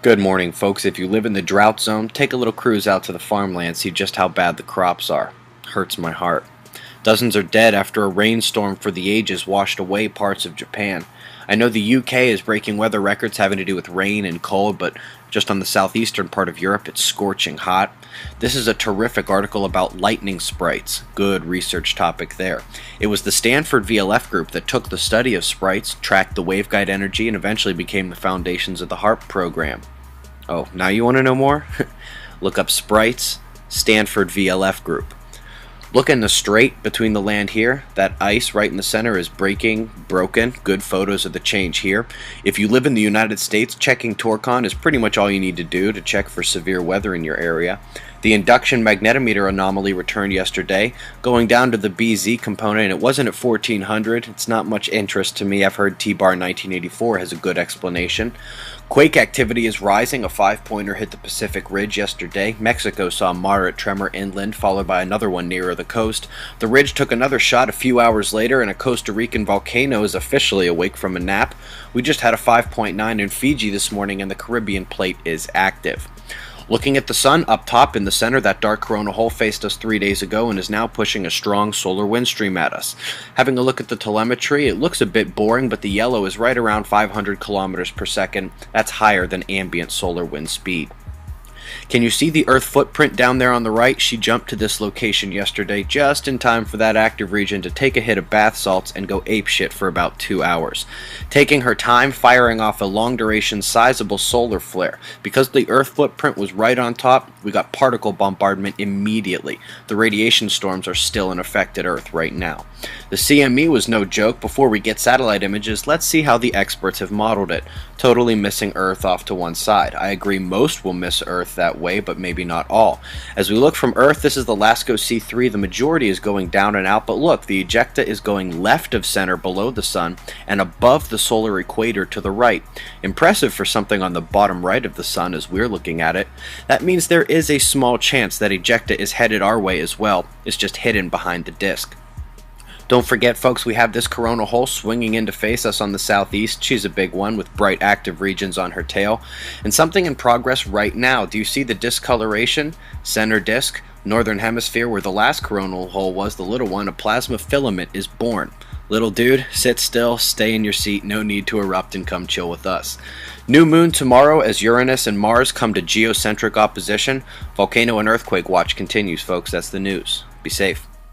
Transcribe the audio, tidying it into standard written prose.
Good morning, folks. If you live in the drought zone, take a little cruise out to the farmland, see just how bad the crops are. Hurts my heart. Dozens are dead after a rainstorm for the ages washed away parts of Japan. I know the UK is breaking weather records having to do with rain and cold, but just on the southeastern part of Europe, it's scorching hot. This is a terrific article about lightning sprites. Good research topic there. It was the Stanford VLF group that took the study of sprites, tracked the waveguide energy, and eventually became the foundations of the HARP program. Oh, now you want to know more? Look up sprites, Stanford VLF group. Look in the strait between the land here. That ice right in the center is broken. Good photos of the change here. If you live in the United States, checking Torcon is pretty much all you need to do to check for severe weather in your area. The induction magnetometer anomaly returned yesterday, going down to the BZ component. It wasn't at 1400. It's not much interest to me. I've heard T-bar 1984 has a good explanation. Quake activity is rising. A 5-pointer hit the Pacific Ridge yesterday. Mexico saw a moderate tremor inland, followed by another one nearer the coast. The ridge took another shot a few hours later, and a Costa Rican volcano is officially awake from a nap. We just had a 5.9 in Fiji this morning, and the Caribbean plate is active. Looking at the sun, up top in the center, that dark corona hole faced us 3 days ago and is now pushing a strong solar wind stream at us. Having a look at the telemetry, it looks a bit boring, but the yellow is right around 500 kilometers per second. That's higher than ambient solar wind speed. Can you see the Earth footprint down there on the right? She jumped to this location yesterday just in time for that active region to take a hit of bath salts and go apeshit for about 2 hours. Taking her time firing off a long-duration sizable solar flare. Because the Earth footprint was right on top, we got particle bombardment immediately. The radiation storms are still in effect at Earth right now. The CME was no joke. Before we get satellite images, let's see how the experts have modeled it. Totally missing Earth off to one side. I agree most will miss Earth that way, but maybe not all. As we look from Earth, this is the LASCO C3. The majority is going down and out, but look, the ejecta is going left of center below the sun and above the solar equator to the right. Impressive for something on the bottom right of the sun as we're looking at it. That means there is a small chance that ejecta is headed our way as well. It's just hidden behind the disk. Don't forget, folks, we have this corona hole swinging in to face us on the southeast. She's a big one with bright active regions on her tail. And something in progress right now. Do you see the discoloration? Center disk, northern hemisphere where the last coronal hole was, the little one, a plasma filament is born. Little dude, sit still, stay in your seat, no need to erupt and come chill with us. New moon tomorrow as Uranus and Mars come to geocentric opposition. Volcano and earthquake watch continues, folks. That's the news. Be safe.